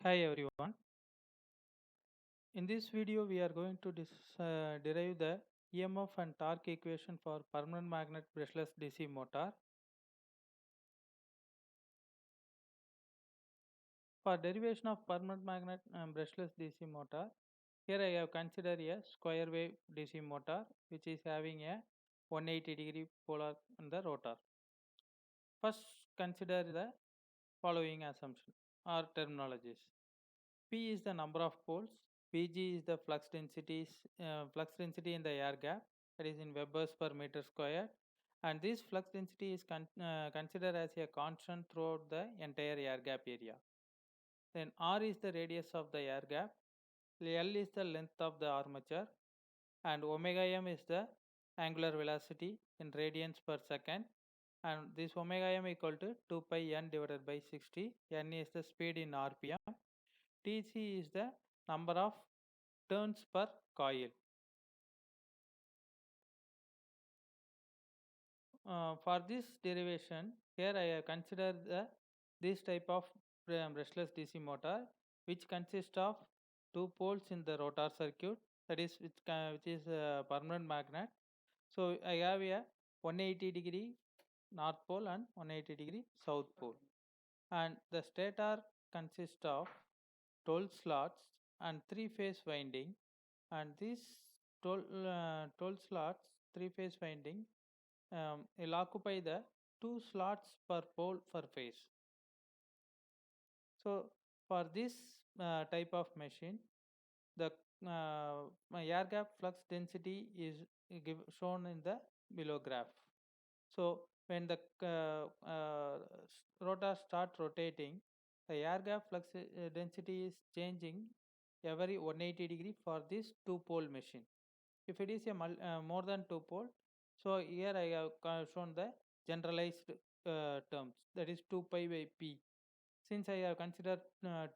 Hi everyone. In this video, we are going to derive the EMF and torque equation for permanent magnet brushless DC motor. For derivation of permanent magnet brushless DC motor, here I have considered a square wave DC motor which is having a 180-degree polar in the rotor. First, consider the following assumption or terminologies. P is the number of poles, Pg is the flux density in the air gap, that is in Webers per meter square, and this flux density is considered as a constant throughout the entire air gap area. Then R is the radius of the air gap, L is the length of the armature, and omega m is the angular velocity in radians per second, and this omega m equal to 2 pi n divided by 60. N is the speed in rpm. Tc is the number of turns per coil. For this derivation, here I have considered this type of brushless DC motor, which consists of two poles in the rotor circuit, that is which is a permanent magnet. So I have a 180-degree north pole and 180-degree south pole, and the stator consists of 12 slots and three-phase winding, and these 12 slots, three-phase winding will occupy the two slots per pole per phase. So for this type of machine, the air gap flux density is shown in the below graph. So when the rotor start rotating, the air gap flux density is changing every 180 degree for this two pole machine. If it is a more than two pole, so here I have shown the generalized terms, that is 2 pi by p. Since I have considered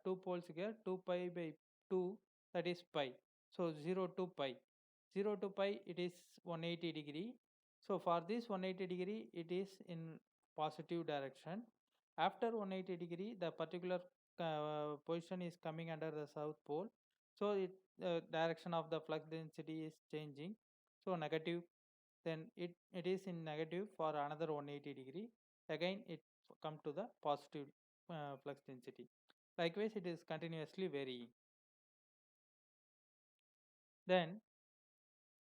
two poles here, 2 pi by 2, that is pi. So 0 to pi. 0 to pi, it is 180 degree. So for this 180 degree, it is in positive direction. After 180 degree, the particular position is coming under the south pole. So direction of the flux density is changing. So negative, then it is in negative for another 180 degree. Again, it come to the positive flux density. Likewise, it is continuously varying. Then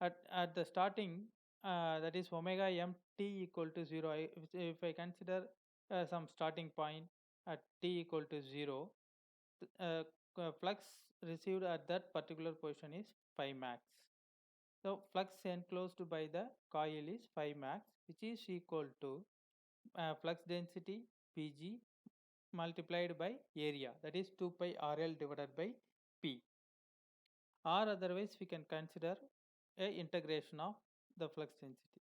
at the starting, that is omega m t equal to 0. If I consider some starting point at t equal to 0, uh, flux received at that particular position is phi max. So flux enclosed by the coil is phi max, which is equal to flux density Pg multiplied by area, that is 2 pi RL divided by P. Or otherwise we can consider a integration of the flux density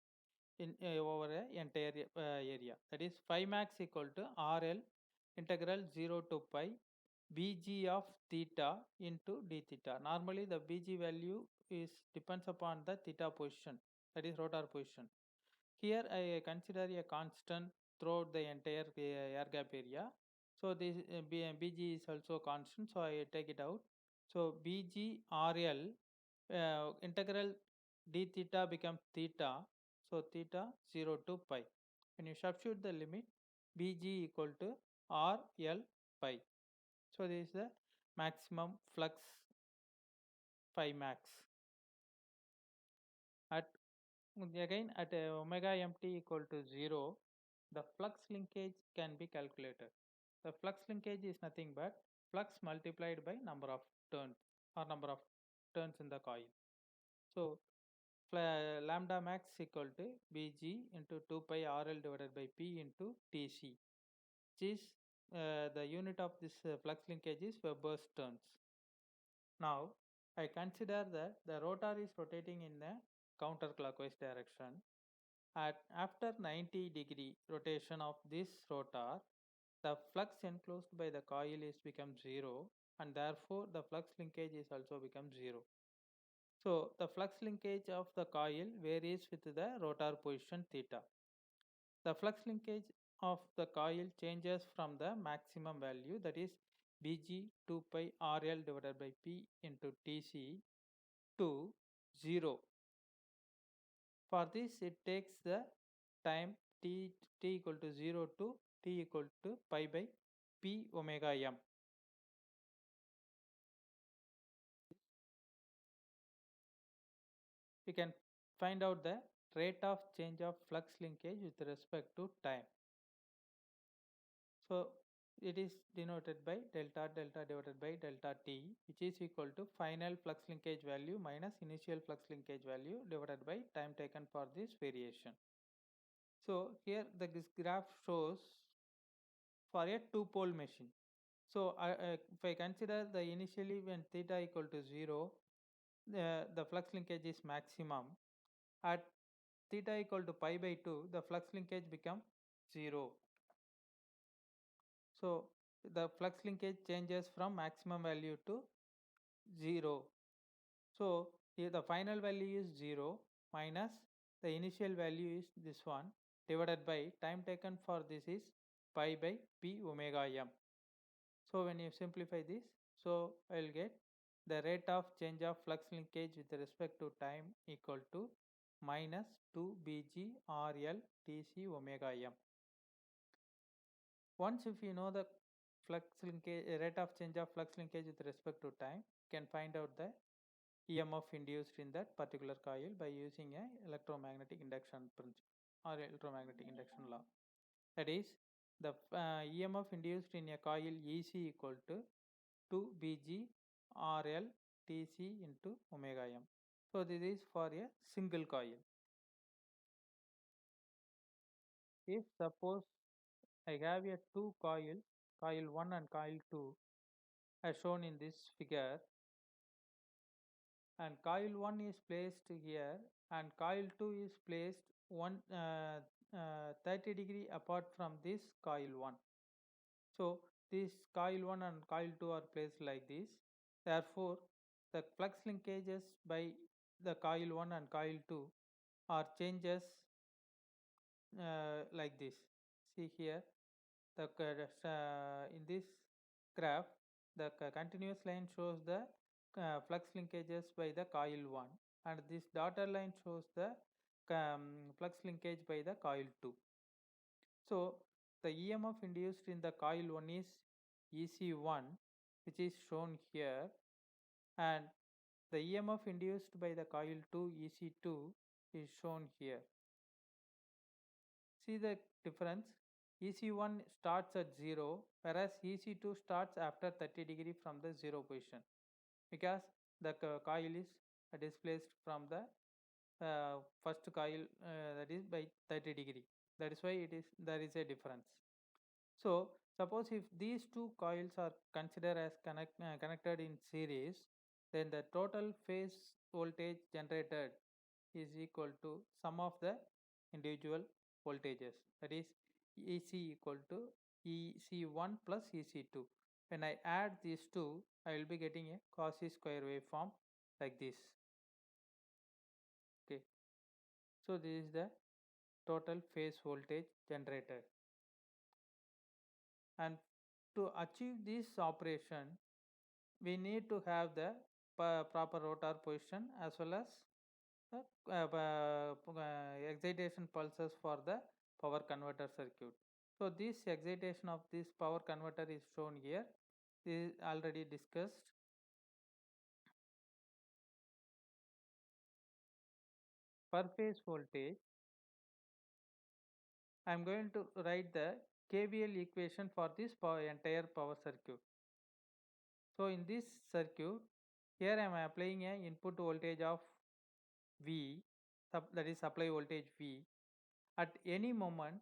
in over a entire area, that is phi max equal to RL integral 0 to pi Bg of theta into d theta. Normally the Bg value is depends upon the theta position, that is rotor position. Here I consider a constant throughout the entire air gap area. So this Bg is also constant, so I take it out. So Bg RL integral d theta becomes theta. So theta 0 to pi. When you substitute the limit, Bg equal to RL pi. So this is the maximum flux phi max. At again at omega mt equal to 0, the flux linkage can be calculated. The flux linkage is nothing but flux multiplied by number of turns or number of turns in the coil. So lambda max equal to Bg into 2 pi RL divided by P into Tc, which is the unit of this flux linkage is Weber's turns. Now I consider that the rotor is rotating in the counterclockwise direction. After 90-degree rotation of this rotor, the flux enclosed by the coil is become 0, and therefore the flux linkage is also become 0. So the flux linkage of the coil varies with the rotor position theta. The flux linkage of the coil changes from the maximum value, that is Bg 2 pi RL divided by P into Tc to 0. For this, it takes the time t equal to 0 to t equal to pi by P omega m. We can find out the rate of change of flux linkage with respect to time. So it is denoted by delta delta divided by delta t, which is equal to final flux linkage value minus initial flux linkage value divided by time taken for this variation. So here this graph shows for a two-pole machine. So if I consider the initially when theta equal to 0, the flux linkage is maximum. At theta equal to pi by 2, the flux linkage become 0. So the flux linkage changes from maximum value to 0. So here the final value is 0 minus the initial value is this one divided by time taken for this is pi by P omega m. So when you simplify this, so I will get the rate of change of flux linkage with respect to time equal to minus 2 Bg RL Tc omega m. Once if you know the flux linkage rate of change of flux linkage with respect to time, you can find out the EMF induced in that particular coil by using a electromagnetic induction principle or electromagnetic induction law. That is, the EMF induced in a coil EC equal to 2 Bg RL Tc into omega m. So this is for a single coil. If suppose I have a two coil, coil 1 and coil 2 as shown in this figure, and coil 1 is placed here and coil 2 is placed 30 degree apart from this coil 1. So this coil 1 and coil 2 are placed like this. Therefore, the flux linkages by the coil 1 and coil 2 are changes like this. See here, the in this graph, the continuous line shows the flux linkages by the coil 1 and this dotted line shows the flux linkage by the coil 2. So the EMF induced in the coil 1 is EC1, which is shown here, and the EMF induced by the coil 2 EC2 is shown here. See the difference. EC1 starts at 0 whereas EC2 starts after 30 degree from the 0 position because the coil is displaced from the first coil that is by 30 degree. That is why there is a difference. So suppose if these two coils are considered as connected in series, then the total phase voltage generated is equal to sum of the individual voltages, that is EC equal to EC1 plus EC2. When I add these two, I will be getting a Cauchy square waveform like this. Okay, so this is the total phase voltage generated, and to achieve this operation we need to have the proper rotor position as well as excitation pulses for the power converter circuit. So this excitation of this power converter is shown here. This is already discussed. Per phase voltage, I am going to write the KVL equation for this entire power circuit. So in this circuit, here I am applying a input voltage of V, that is supply voltage V. At any moment,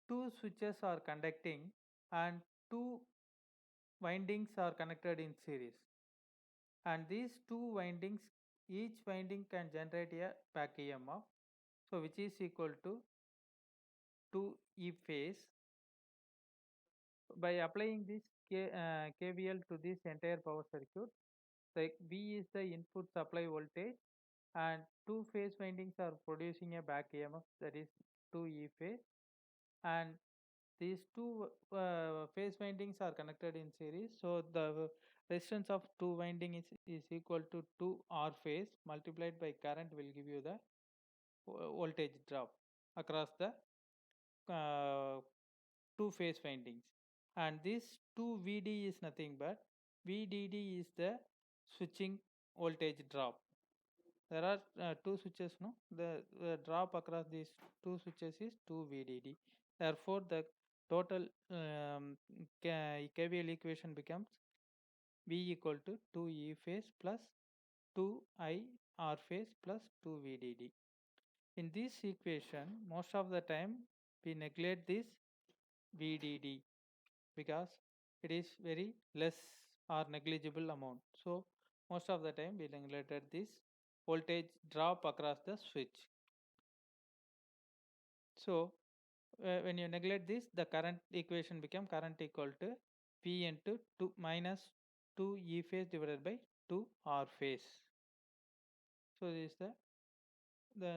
two switches are conducting and two windings are connected in series, and these two windings, each winding can generate a back EMF, so which is equal to 2E phase. By applying this KVL to this entire power circuit, the V is the input supply voltage and two phase windings are producing a back EMF, that is 2E phase, and these two phase windings are connected in series. So the resistance of two winding is equal to 2 R phase multiplied by current will give you the voltage drop across the uh, two phase windings. And this 2 VD is nothing but VDD is the switching voltage drop. There are two switches, no? The drop across these two switches is 2 VDD. Therefore, the total KVL equation becomes V equal to 2 E phase plus 2 I R phase plus 2 VDD. In this equation, most of the time we neglect this VDD because it is very less or negligible amount. So most of the time we neglected this voltage drop across the switch. So when you neglect this, the current equation become current equal to P into 2 minus 2 E phase divided by 2 R phase. So this is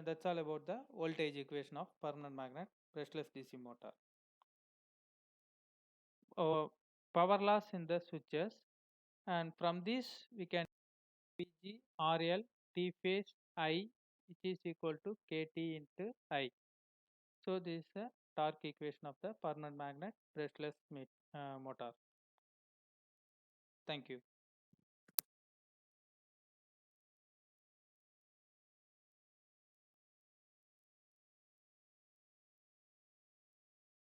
that's all about the voltage equation of permanent magnet brushless DC motor. Power loss in the switches, and from this we can Vg RL T phase I, which is equal to KT into I. So this is the torque equation of the permanent magnet brushless motor. Thank you.